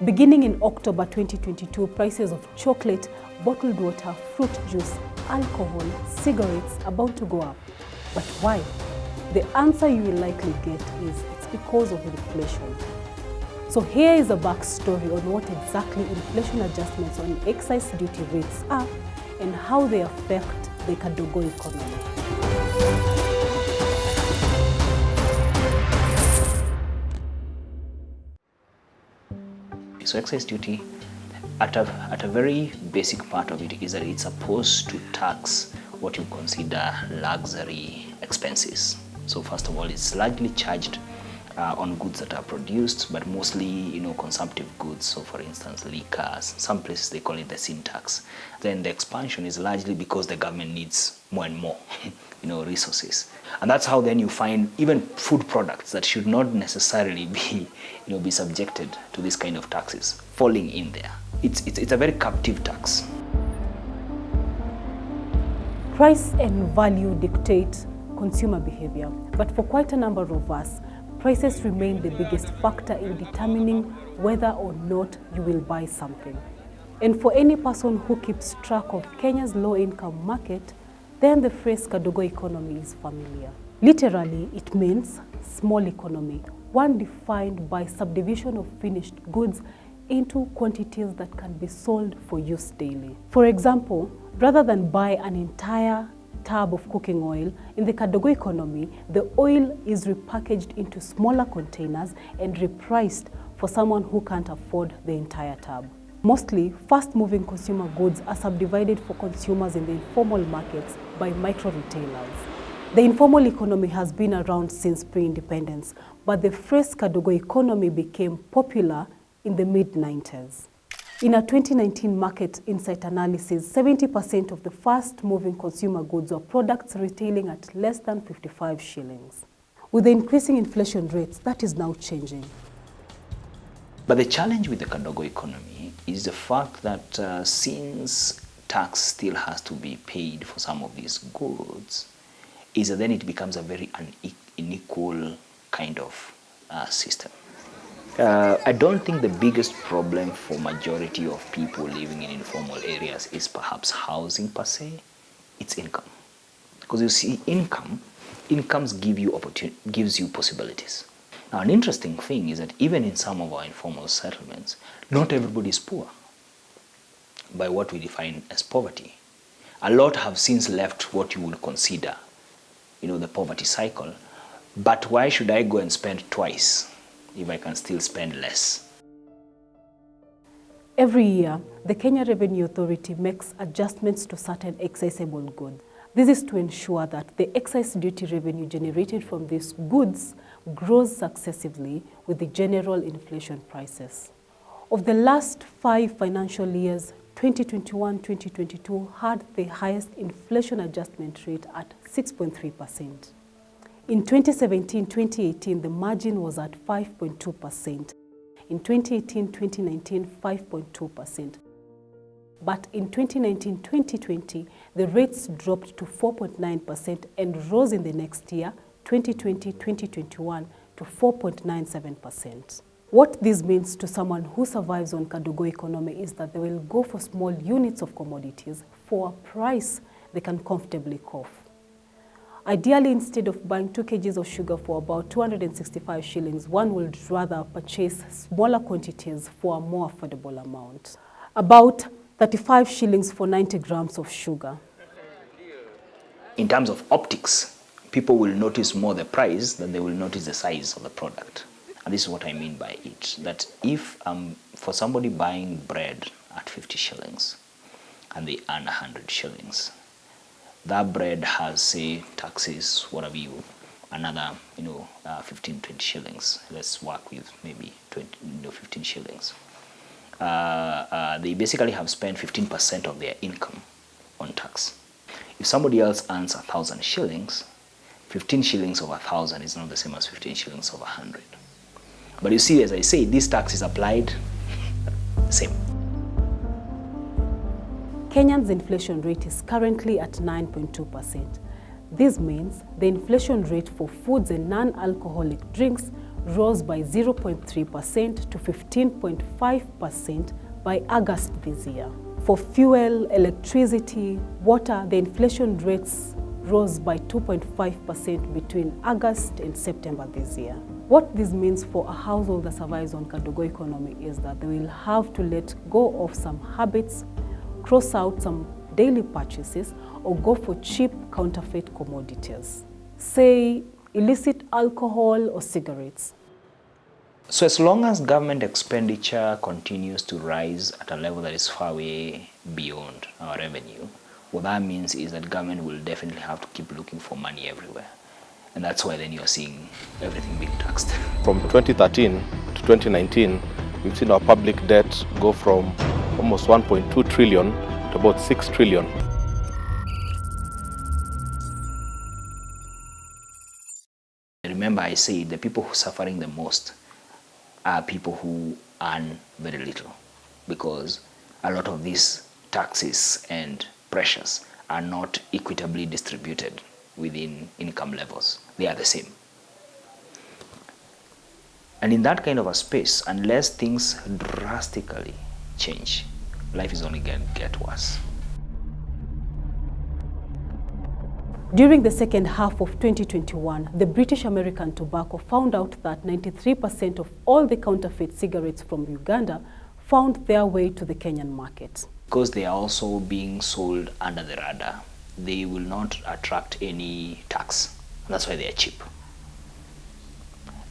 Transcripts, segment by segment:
Beginning in October 2022, prices of chocolate, bottled water, fruit juice, alcohol, cigarettes are bound to go up. But why? The answer you will likely get is it's because of inflation. So here is a backstory on what exactly inflation adjustments on excise duty rates are and how they affect the Kadogo economy. So excise duty, at a very basic part of it, is that it's supposed to tax what you consider luxury expenses. So first of all, it's largely charged on goods that are produced, but mostly, consumptive goods. So for instance, liquors, some places they call it the sin tax. Then the expansion is largely because the government needs more and more, resources. And that's how then you find even food products that should not necessarily be subjected to this kind of taxes falling in there. It's a very captive tax. Price and value dictate consumer behavior, but for quite a number of us, prices remain the biggest factor in determining whether or not you will buy something. And for any person who keeps track of Kenya's low-income market, then the phrase Kadogo Economy is familiar. Literally, it means small economy, one defined by subdivision of finished goods into quantities that can be sold for use daily. For example, rather than buy an entire tub of cooking oil, in the Kadogo economy, the oil is repackaged into smaller containers and repriced for someone who can't afford the entire tub. Mostly, fast-moving consumer goods are subdivided for consumers in the informal markets by micro-retailers. The informal economy has been around since pre-independence, but the phrase Kadogo economy became popular in the mid-90s. In a 2019 market insight analysis, 70% of the fast-moving consumer goods were products retailing at less than 55 shillings. With the increasing inflation rates, that is now changing. But the challenge with the Kadogo economy is the fact that since tax still has to be paid for some of these goods, is that then it becomes a very unequal kind of system. I don't think the biggest problem for majority of people living in informal areas is perhaps housing per se, it's income. Because you see, incomes gives you possibilities. Now, an interesting thing is that even in some of our informal settlements, not everybody is poor by what we define as poverty. A lot have since left what you would consider, the poverty cycle. But why should I go and spend twice if I can still spend less? Every year, the Kenya Revenue Authority makes adjustments to certain excisable goods. This is to ensure that the excise duty revenue generated from these goods grows successively with the general inflation prices. Of the last 5 financial years, 2021-2022 had the highest inflation adjustment rate at 6.3%. In 2017-2018, the margin was at 5.2%. In 2018-2019, 5.2%. But in 2019-2020, the rates dropped to 4.9% and rose in the next year, 2020-2021, to 4.97%. What this means to someone who survives on Kadogo economy is that they will go for small units of commodities for a price they can comfortably cough. Ideally, instead of buying 2 kgs of sugar for about 265 shillings, one would rather purchase smaller quantities for a more affordable amount. About 35 shillings for 90 grams of sugar. In terms of optics, people will notice more the price than they will notice the size of the product. And this is what I mean by it, that if for somebody buying bread at 50 shillings and they earn 100 shillings, that bread has, say, taxes, whatever another, 15, 20 shillings. Let's work with maybe 15 shillings. They basically have spent 15% of their income on tax. If somebody else earns 1,000 shillings, 15 shillings of 1,000 is not the same as 15 shillings of 100. But you see, as I say, this tax is applied same. Kenya's inflation rate is currently at 9.2%. This means the inflation rate for foods and non-alcoholic drinks rose by 0.3% to 15.5% by August this year. For fuel, electricity, water, the inflation rates rose by 2.5% between August and September this year. What this means for a household that survives on Kadogo Economy is that they will have to let go of some habits, cross out some daily purchases, or go for cheap counterfeit commodities, say illicit alcohol or cigarettes. So as long as government expenditure continues to rise at a level that is far way beyond our revenue, what that means is that government will definitely have to keep looking for money everywhere. And that's why then you're seeing everything being taxed. From 2013 to 2019, we've seen our public debt go from almost 1.2 trillion to about 6 trillion. Remember, I said the people who are suffering the most are people who earn very little, because a lot of these taxes and pressures are not equitably distributed within income levels. They are the same. And in that kind of a space, unless things drastically change, life is only going to get worse. During the second half of 2021, the British American Tobacco found out that 93% of all the counterfeit cigarettes from Uganda found their way to the Kenyan market. Because they are also being sold under the radar, they will not attract any tax. That's why they are cheap.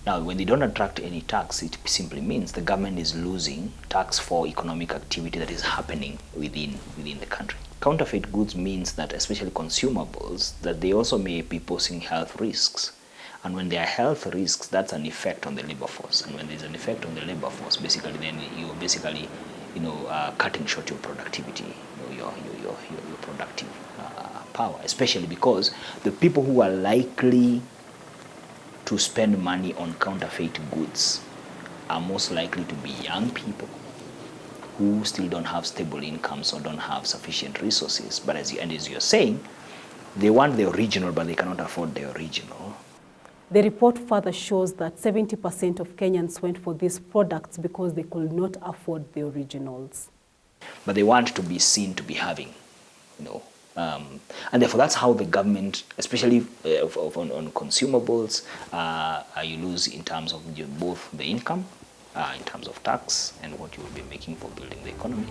Now, when they don't attract any tax, it simply means the government is losing tax for economic activity that is happening within the country. Counterfeit goods means that, especially consumables, that they also may be posing health risks. And when there are health risks, that's an effect on the labor force. And when there's an effect on the labor force, basically then you're basically, cutting short your productivity, your productive power, especially because the people who are likely to spend money on counterfeit goods are most likely to be young people who still don't have stable incomes or don't have sufficient resources. But as you're saying, they want the original, but they cannot afford the original. The report further shows that 70% of Kenyans went for these products because they could not afford the originals. But they want to be seen to be having, and therefore that's how the government, especially on consumables, you lose in terms of both the income, in terms of tax, and what you will be making for building the economy.